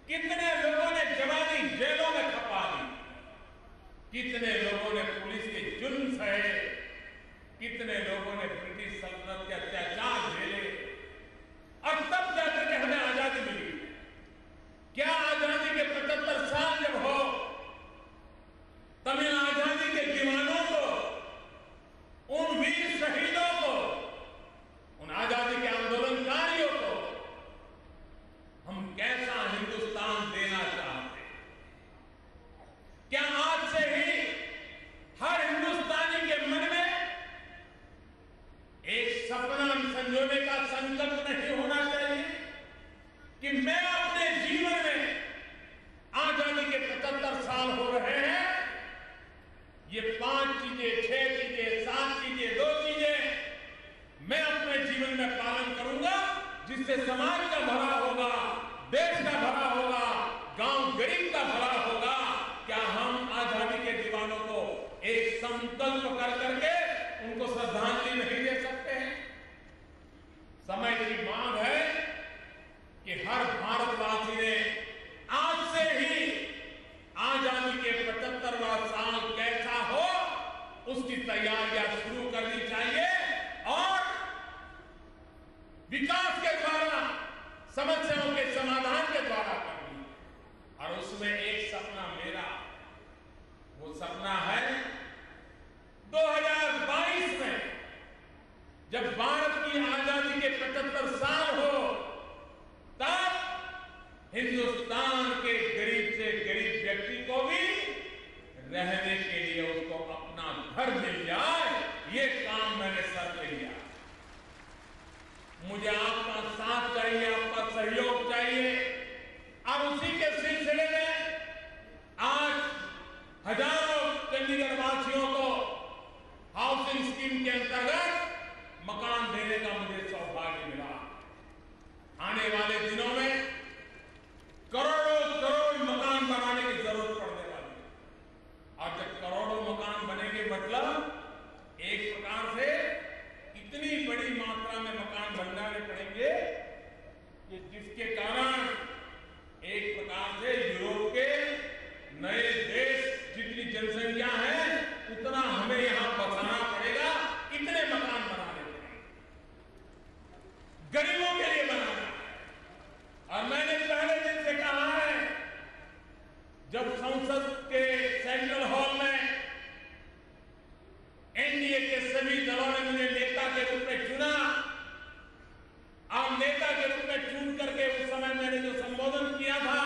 कितने लोगों ने जवानी जेलों में खपा दी, कितने लोगों ने पुलिस के जुल्म सहे, कितने लोगों ने ब्रिटिश सल्तनत के अत्याचार झेले, और तब जाकर के हमें आजादी मिली। क्या आजादी के 75 साल जब हो, तमिल आजादी के दीवानों को, उन वीर शहीदों को, उन आजादी के आंदोलनकारियों को हम कैसा हिंदुस्तान देना चाहते हैं? क्या आज से ही हर हिंदुस्तानी के मन में एक सपना संजोने का संकल्प नहीं होना चाहिए कि मैं अपने जीवन में, आजादी के 75 साल हो रहे हैं, ये 5 चीजें, 6 चीजें, 7 चीजें, 2 चीजें मैं अपने जीवन में पालन करूंगा, जिससे समाज का भला होगा, देश का भला होगा, गांव गरीब का भला होगा। क्या हम आजादी के दीवानों को एक संकल्प कर करके उनको श्रद्धांजलि नहीं दे सकते हैं? समय की मांग है कि हर भारतवासी ने आज से ही आजादी के 75वां साल कैसा हो, उसकी तैयारियां शुरू करनी चाहिए, और विकास के द्वारा समस्याओं के समाधान के द्वारा करनी है। और उसमें एक सपना मेरा, वो सपना है 2022 में जब भारत की आजादी के 75 साल हो, तब हिंदुस्तान के गरीब से गरीब व्यक्ति को भी रहने के लिए उसको अपना घर मिल जाए। ये काम मैंने सर पे लिया। मुझे आपका साथ चाहिए, आपका सहयोग चाहिए। और उसी के सिलसिले में आज हजारों चंडीगढ़ वासियों को हाउसिंग स्कीम के अंतर्गत मकान देने का मुझे सौभाग्य मिला। आने वाले दिनों में करोड़ों मकान बनाने की जरूरत पड़ने वाली है। और जब करोड़ों मकान बनेंगे मतलब एक प्रकार से इतनी बड़ी मात्रा में मकान बनवाने पड़ेंगे कि जिसके कारण एक प्रकार से यूरोप के नए देश जितनी जनसंख्या है उतना हमें यहां बसाना पड़ेगा। इतने मकान बनाने पड़ेंगे, गरीबों के लिए बनाना है। और मैंने पहले दिन से कहा है, जब संसद के सेंट्रल हॉल में एनडीए के सभी दलों ने मुझे नेता के रूप में चुना और नेता के रूप में चुन करके उस समय मैंने जो संबोधन किया था,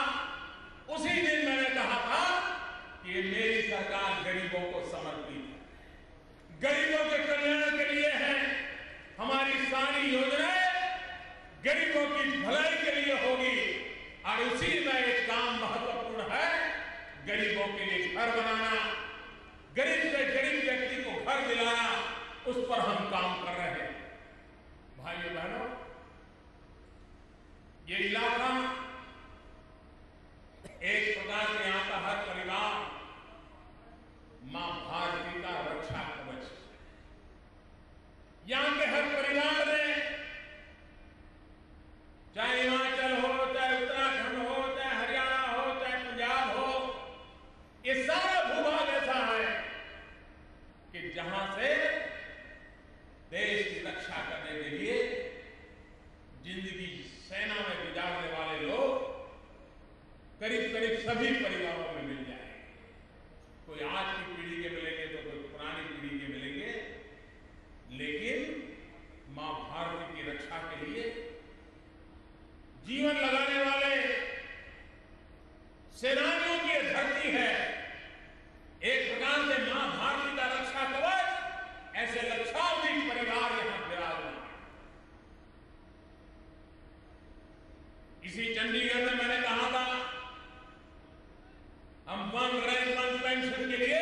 उसी दिन मैंने कहा था कि मेरी सरकार गरीबों को समर्पित है, गरीबों के कल्याण के लिए है। हमारी सारी योजनाएं गरीबों की भलाई के लिए होगी। और उसी में एक काम महत्वपूर्ण है, गरीबों के लिए घर बनाना, गरीब से गरीब व्यक्ति को घर दिलाना। उस पर हम काम कर रहे हैं। भाइयों बहनों, ये इलाका एक प्रकार से यहां का हर परिवार मां भारती का रक्षा कवच है। यहां के हर परिवार में, चाहे हिमाचल हो, चाहे उत्तराखंड हो, चाहे हरियाणा हो, चाहे पंजाब हो, ये सारा भूभाग ऐसा है कि जहां से देश की रक्षा करने के लिए जिंदगी सेना में गुजारने वाले लोग करीब करीब सभी परिवारों में मिल जाएंगे। कोई आज की पीढ़ी के मिलेंगे तो कोई पुरानी पीढ़ी के मिलेंगे, लेकिन मां भारती की रक्षा के लिए जीवन लगाने वाले सेनानियों की धरती है। एक प्रकार से मां भारती का रक्षा कवच, ऐसे लक्षाधिक परिवार यहां विराजमान है। इसी चंडीगढ़ में मैंने कहा था, हम वन रैंक वन पेंशन के लिए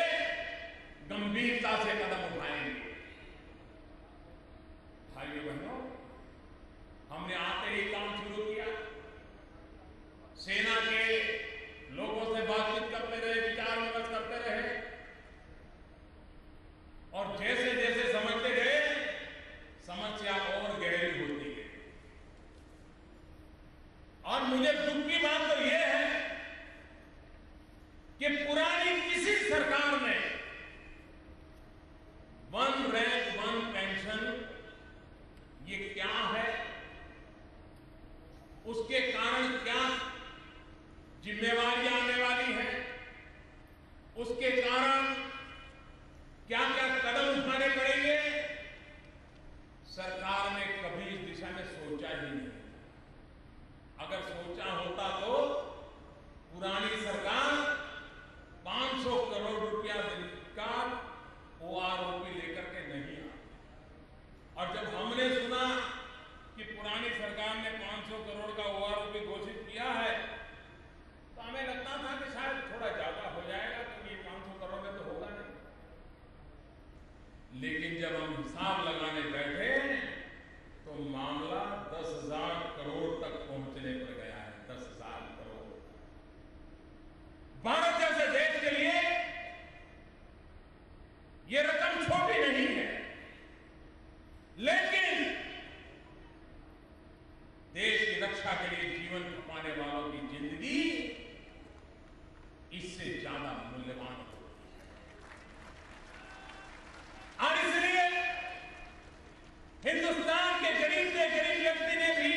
गंभीरता से कदम उठाएंगे। भाइयों बहनों, हमने आते ही काम शुरू किया। सेना के लोगों से बातचीत करते रहे, विचार विमर्श करते रहे, और जैसे जैसे समझते गए समस्या और गहरी होती गई। और मुझे दुख की बात तो यह है कि पुरानी किसी सरकार ने वन रैंक वन पेंशन ये क्या है, उसके कारण क्या जिम्मेवारियां आने वाली है, उसके कारण क्या क्या कदम उठाने पड़ेंगे, सरकार ने कभी इस दिशा में सोचा ही नहीं। अगर सोचा होता तो पुरानी सरकार 500 करोड़ रुपया का ओआरओपी लेकर के नहीं आई। और जब हमने सुना कि पुरानी सरकार ने 500 करोड़ का ओआरओपी घोषित किया है, तो हमें लगता था कि शायद थोड़ा ज्यादा हो जाएगा, क्योंकि 500 करोड़ में तो होगा नहीं। लेकिन जब हम हिसाब लगाने बैठे तो मामला 10,000 करोड़ तक पहुंचने पर गया है। 10,000 करोड़। भारत जैसे देश के लिए ये रकम छोटी नहीं है, लेकिन देश की रक्षा के लिए जीवन खपाने वालों की जिंदगी इससे ज्यादा मूल्यवान होती है। और इसलिए हिंदुस्तान के गरीब से गरीब व्यक्ति ने भी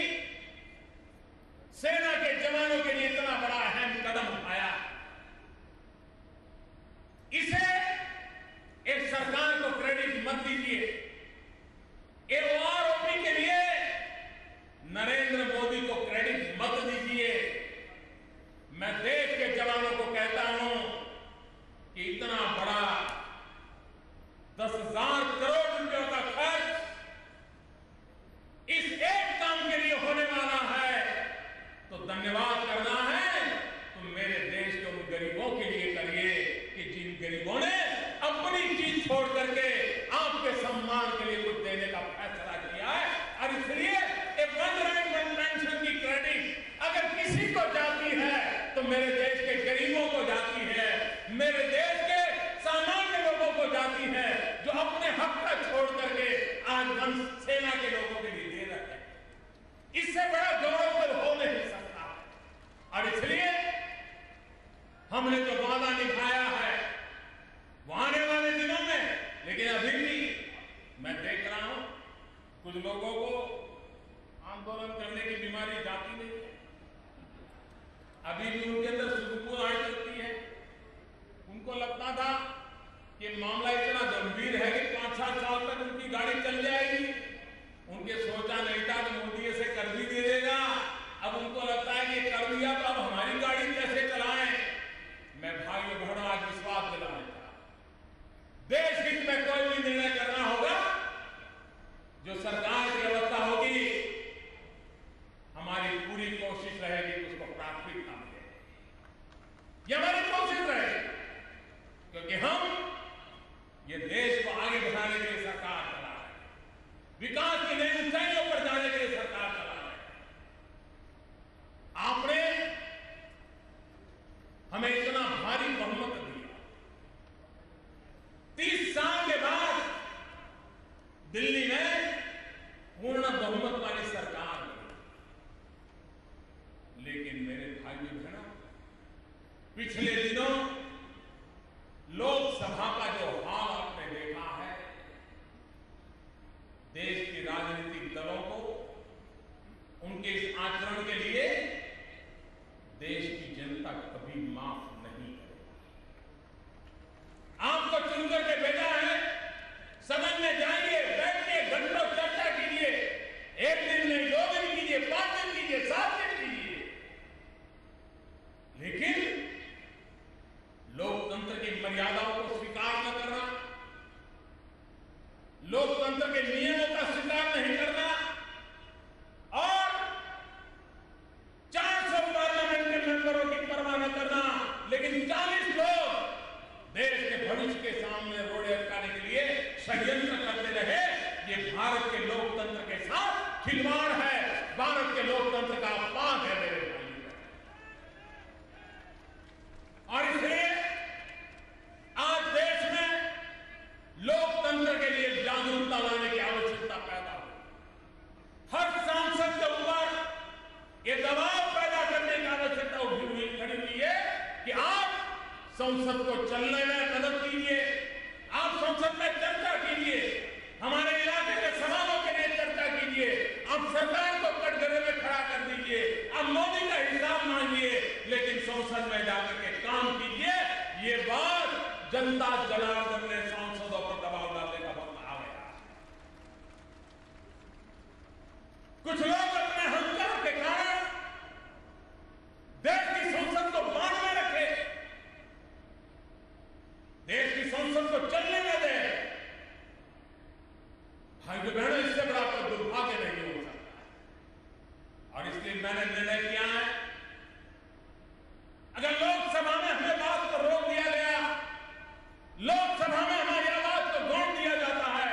हफ्ता छोड़ करके आज वन सेना के लोगों के लिए दे रहे हैं। इससे बड़ा गौरव तो हो नहीं सकता। और इसलिए हमने जो वादा निभाया है वो आने वाले दिनों में, लेकिन अभी भी मैं देख रहा हूं कुछ लोगों को आंदोलन करने की बीमारी जाती नहीं है। अभी भी उनके अंदर सुकून आ सकती है। उनको लगता था कि मामला इतना गंभीर है कि 5-7 साल तक उनकी गाड़ी चल जाएगी। उनके सोचा नहीं था कि मोदी ऐसे कर भी दे देगा। अब उनको लगता है कि कर दिया तो अब हमारी गाड़ी कैसे चलाएं। मैं भाइयों बहनों आज विश्वास दिलाना चाहता हूं, देश हित में कोई भी निर्णय करना होगा, जो सरकार की व्यवस्था होगी, हमारी पूरी कोशिश रहेगी कि उसको प्राथमिकता मिले। ये हमारी कोशिश रहेगी, क्योंकि हम ये देश को आगे बढ़ाने के लिए सरकार चला रहे हैं, विकास की नई ऊंचाइयों पर जाने के लिए सरकार चला रहे हैं। आपने हमें इतना भारी बहुमत दिया। 30 साल के बाद दिल्ली में पूर्ण बहुमत वाली सरकार बनी। लेकिन मेरे भाइयों बहनों, पिछले दिनों लोकसभा का जो हाल आपने देखा है, देश के राजनीतिक दलों को उनके इस आचरण के लिए देश की जनता कभी माफ नहीं करेगी। आपको चुनकर के भेजा है, सदन में जाइए, बैठिए, घंटों चर्चा कीजिए, 1 दिन नहीं, 2 दिन कीजिए, 5 दिन कीजिए, 7 दिन कीजिए, लेकिन लोकतंत्र की मर्यादाओं को स्वीकार न करना, लोकतंत्र के नियमों का स्वीकार नहीं करना और 400 पार्लियामेंट के मेंबरों की परवाह न करना, लेकिन 40 लोग देश के भविष्य के सामने रोड़े अटकाने के लिए षड्यंत्र करते रहे। ये भारत के लोकतंत्र के साथ खिलवाड़ है, भारत के लोकतंत्र का अपमान है मेरे भाई। और इसलिए आज देश में लोकतंत्र के लिए जागरूकता लाने की आवश्यकता पैदा हो। हर सांसद के ऊपर ये दबाव पैदा करने की आवश्यकता खड़ी हुई है कि आप संसद को चलने में मदद कीजिए, आप संसद में चर्चा कीजिए, हमारे इलाके के सवालों के लिए चर्चा कीजिए, आप सरकार को कटघरे में खड़ा कर दीजिए, आप मोदी का हिसाब मांगिए, लेकिन संसद में जाकर के काम कीजिए। ये बात जनता जनार्दन ने सांसदों पर दबाव डालने का वक्त आ गया। कुछ लोग अपने अहंकार के कारण देश की संसद को बांध में रखे, देश की संसद को चलने न दे। भाइयों बहनों, इससे बड़ा कोई दुर्भाग्य नहीं हो सकता। और इसलिए मैंने निर्णय किया है, अगर लोकसभा में हमें बात को रोक दिया गया, लोकसभा में हमारी आवाज को गौण दिया जाता है,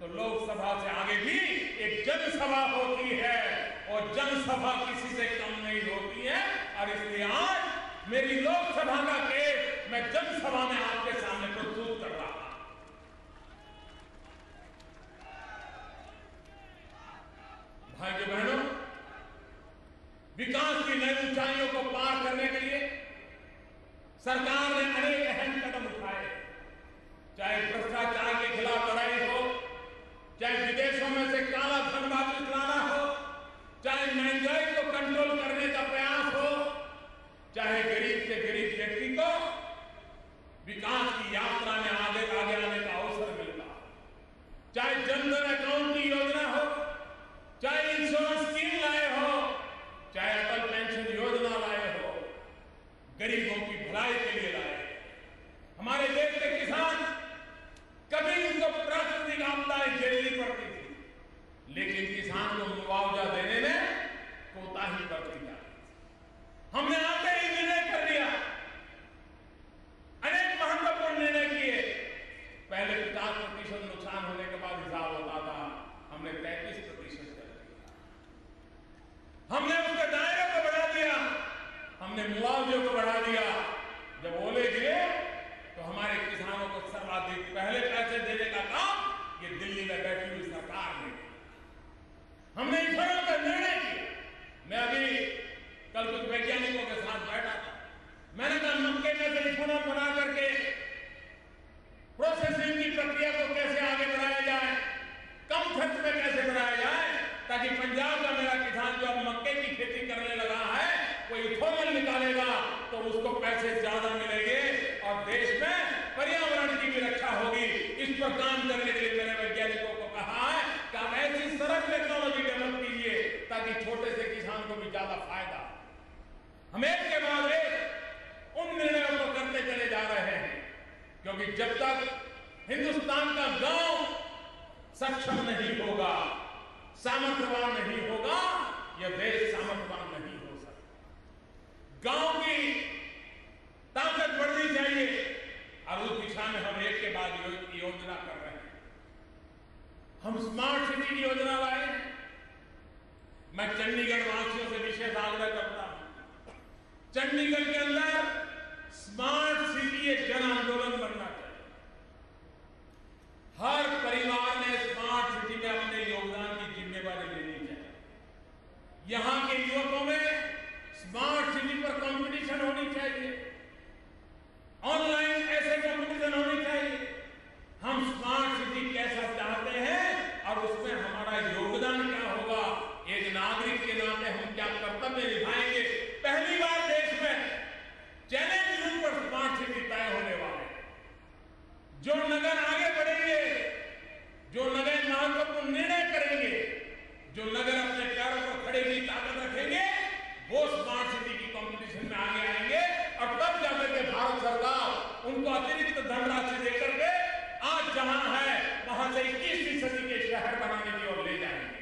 तो लोकसभा से आगे भी एक जनसभा होती है और जनसभा किसी से कम नहीं होती है। और इसलिए आज मेरी लोकसभा का केस मैं जनसभा में आपके सामने प्रस्तुत कर रहा हूं। भाइयों बहनों, विकास की नई ऊंचाइयों को पार करने के लिए सरकार ने अनेक अहम कदम उठाए, चाहे भ्रष्टाचार के खिलाफ लड़ाई हो, चाहे विदेशों में से काला धन वापस लाना हो, चाहे महंगाई को कंट्रोल करने का प्रयास हो, चाहे गरीब से गरीब व्यक्ति को विकास की यात्रा में आगे आने का अवसर मिलता हो, चाहे जनधन अकाउंट की योजना हो, चाहे इंश्योरेंस स्कीम लाए हो, चाहे अटल पेंशन योजना लाए हो, गरीबों की भलाई के लिए लाए। हमारे देश के किसान, कभी उनको प्राकृतिक आपदाएं झेलनी पड़ती थी, लेकिन किसान को मुआवजा देने में कोताही बरती जाती थी। हमने आते ही निर्णय कर लिया, अनेक महत्वपूर्ण निर्णय किए। पहले 50% नुकसान होने के बाद हिसाब होता था, हमने 33% कर दिया। हमने उसके दायरे को बढ़ा दिया, हमने मुआवजे को बढ़ा दिया। जब ओले गिरे तो हमारे किसानों को सर्वाधिक पहले पैसे देने का काम दिल्ली में बैठी हुई सरकार ने की। हमने इशारों का निर्णय किया। मैं अभी कल कुछ वैज्ञानिकों के साथ बैठा था। मैंने कहा मक्के में से इथेनॉल बना करके प्रोसेसिंग की प्रक्रिया को कैसे आगे बढ़ाया जाए, कम खर्च में कैसे बढ़ाया जाए, ताकि पंजाब का मेरा किसान जो अब मक्के की खेती करने लगा है वो इथेनॉल निकालेगा तो उसको पैसे ज्यादा मिलेंगे और देश में पर्यावरण की भी रक्षा होगी। इस पर काम करने के लिए मैंने वैज्ञानिकों को कहा है कि आप ऐसी सरल टेक्नोलॉजी डेवलप कीजिए ताकि छोटे से किसान को भी ज्यादा फायदा। हम एक के बाद एक उन निर्णयों को करते चले जा रहे हैं, क्योंकि जब तक हिंदुस्तान का गांव सक्षम नहीं होगा, सामर्थ्यवान नहीं होगा, यह देश सामर्थ्यवान नहीं हो सकता। गांव की ताकत बढ़नी चाहिए और उस दिशा में हम एक के बाद योजना कर रहे हैं। हम स्मार्ट सिटी की योजना लाए। मैं चंडीगढ़ वासियों से विशेष आग्रह करता हूं, चंडीगढ़ के अंदर स्मार्ट सिटी एक जन आंदोलन बनना चाहिए। हर परिवार ने स्मार्ट सिटी में अपने योगदान की जिम्मेवारी लेनी चाहिए। यहां के युवकों में स्मार्ट सिटी पर कंपटीशन होनी चाहिए, ऑनलाइन ऐसे कंपटीशन होनी चाहिए। हम स्मार्ट सिटी कैसा चाहते हैं और उसमें हमारा योगदान क्या होगा, एक नागरिक के नाते हम क्या कर्तव्य निभाएंगे। पहली बार देश में चैलेंज रूप पर स्मार्ट सिटी तय होने वाले। जो नगर आगे बढ़ेंगे, जो नगर महत्वपूर्ण निर्णय करेंगे, जो नगर अपने पैरों पर खड़े की ताकत रखेंगे, वो स्मार्ट सिटी की कंपटीशन में आगे आएंगे और तब जाकर के भारत सरकार उनको अतिरिक्त धनराशि देकर के आज जहां है वहां से 21वीं सदी के शहर बनाने की ओर ले जाएंगे।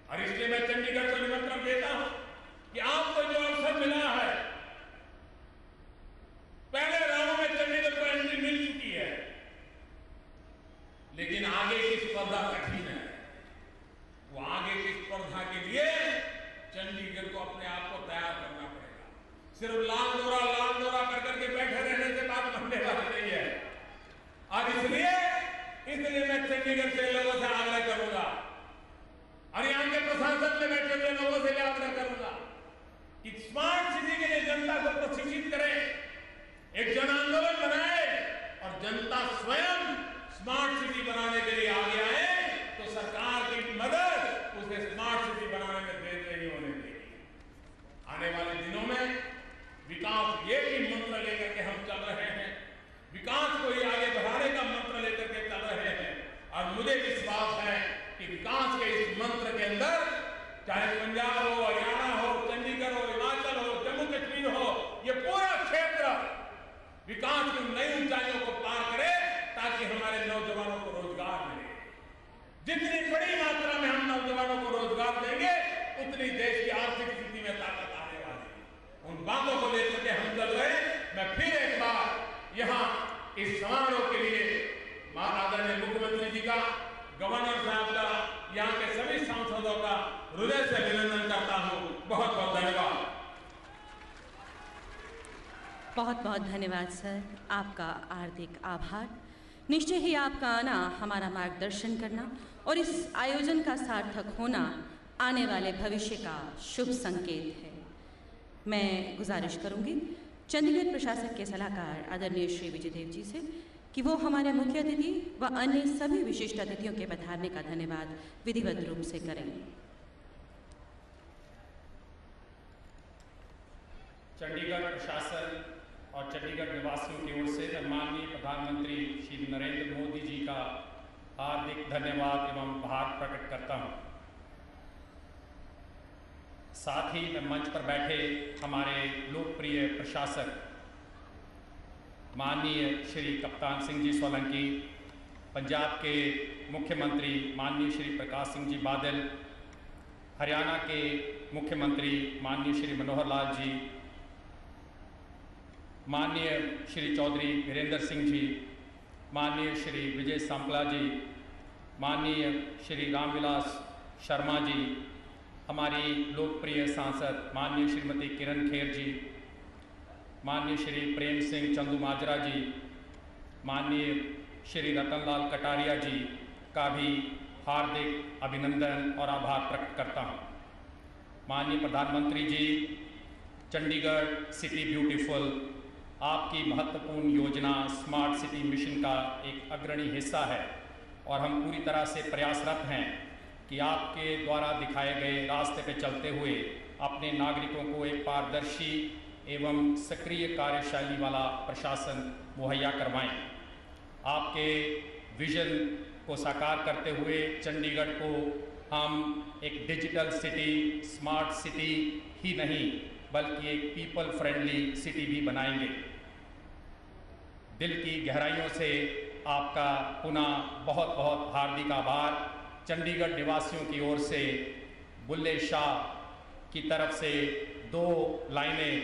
और इसलिए मैं चंडीगढ़ को निमंत्रण देता हूं कि आपको जो अवसर मिला है, पहले राउंड में चंडीगढ़ को एंट्री मिल चुकी है, लेकिन आगे की स्पर्धा कठिन है। वो आगे की स्पर्धा के लिए चंडीगढ़ को अपने आप को तैयार करना पड़ेगा। सिर्फ लाल दौरा कर करके बैठे रहने से बात बनने वाली नहीं है। और इसलिए मैं चंडीगढ़ से लोगों से आग्रह करूंगा और यहां के प्रशासन में बैठे हुए लोगों से भी आग्रह करूंगा कि स्मार्ट सिटी के लिए जनता को प्रशिक्षित करें, एक जन आंदोलन बनाए और जनता स्वयं स्मार्ट सिटी बनाने के लिए आगे आए तो सरकार की मदद उसे स्मार्ट सिटी बनाने में देर नहीं होने देगी। आने वाले दिनों में विकास ये भी मंत्र लेकर के हम चल रहे हैं, विकास को ही आगे बढ़ाने का मंत्र लेकर के चल रहे हैं। और मुझे विश्वास है कि विकास के इस मंत्र के अंदर चाहे पंजाब हो, हरियाणा हो, चंडीगढ़ हो, हिमाचल हो, जम्मू कश्मीर हो, ये पूरा क्षेत्र विकास की नई ऊंचाइयों को पार करे ताकि हमारे नौजवानों को रोजगार मिले। जितनी बड़ी मात्रा में हम नौजवानों को रोजगार देंगे उतनी देश की आर्थिक स्थिति में ताकत आने वाली है। उन बातों को लेकर के हम चल रहे हैं। मैं फिर एक बार यहाँ इस समारोह के लिए आदरणीय मुख्यमंत्री जी का, गवर्नर साहब का, यहाँ के सभी सांसदों का हृदय से अभिनंदन करता हूँ। बहुत बहुत धन्यवाद। बहुत बहुत धन्यवाद सर, आपका हार्दिक आभार। निश्चय ही आपका आना, हमारा मार्गदर्शन करना और इस आयोजन का सार्थक होना आने वाले भविष्य का शुभ संकेत है। मैं गुजारिश करूंगी चंडीगढ़ प्रशासक के सलाहकार आदरणीय श्री विजय देव जी से कि वो हमारे मुख्य अतिथि व अन्य सभी विशिष्ट अतिथियों के पधारने का धन्यवाद विधिवत रूप से करें। चंडीगढ़ प्रशासन और चंडीगढ़ निवासियों की ओर से मैं माननीय प्रधानमंत्री श्री नरेंद्र मोदी जी का हार्दिक धन्यवाद एवं आभार प्रकट करता हूं। साथ ही मैं मंच पर बैठे हमारे लोकप्रिय प्रशासक माननीय श्री कप्तान सिंह जी सोलंकी, पंजाब के मुख्यमंत्री माननीय श्री प्रकाश सिंह जी बादल, हरियाणा के मुख्यमंत्री माननीय श्री मनोहर लाल जी, माननीय श्री चौधरी वीरेंद्र सिंह जी, माननीय श्री विजय सांपला जी, माननीय श्री रामविलास शर्मा जी, हमारी लोकप्रिय सांसद माननीय श्रीमती किरण खेर जी, माननीय श्री प्रेम सिंह चंदू माजरा जी, माननीय श्री रतनलाल कटारिया जी, का भी हार्दिक अभिनंदन और आभार प्रकट करता हूँ। माननीय प्रधानमंत्री जी, चंडीगढ़ सिटी ब्यूटीफुल आपकी महत्वपूर्ण योजना स्मार्ट सिटी मिशन का एक अग्रणी हिस्सा है और हम पूरी तरह से प्रयासरत हैं कि आपके द्वारा दिखाए गए रास्ते पर चलते हुए अपने नागरिकों को एक पारदर्शी एवं सक्रिय कार्यशैली वाला प्रशासन मुहैया करवाएं। आपके विजन को साकार करते हुए चंडीगढ़ को हम एक डिजिटल सिटी, स्मार्ट सिटी ही नहीं बल्कि एक पीपल फ्रेंडली सिटी भी बनाएंगे। दिल की गहराइयों से आपका पुनः बहुत बहुत हार्दिक आभार चंडीगढ़ निवासियों की ओर से बुल्ले शाह की तरफ से 2 लाइनें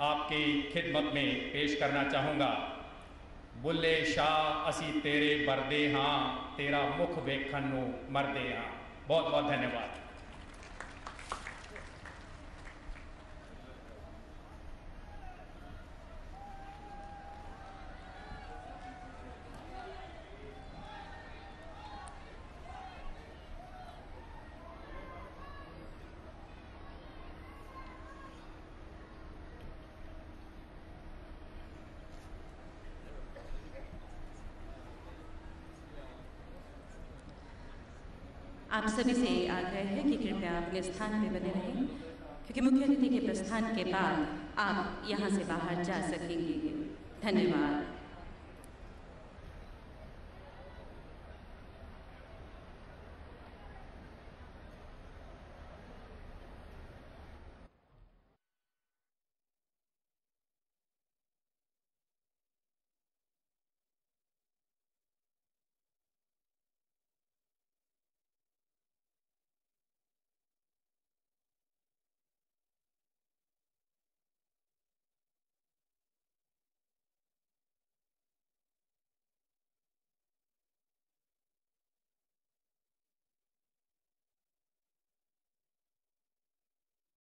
आपकी खिदमत में पेश करना चाहूँगा। बुल्ले शाह असी तेरे बरदे हाँ, तेरा मुख वेखन नूं मरदे हाँ। बहुत बहुत धन्यवाद। आप सभी से आग्रह है कि कृपया अपने स्थान पर बने रहें, क्योंकि मुख्य अतिथि के प्रस्थान के बाद आप यहाँ से बाहर जा सकेंगे। धन्यवाद।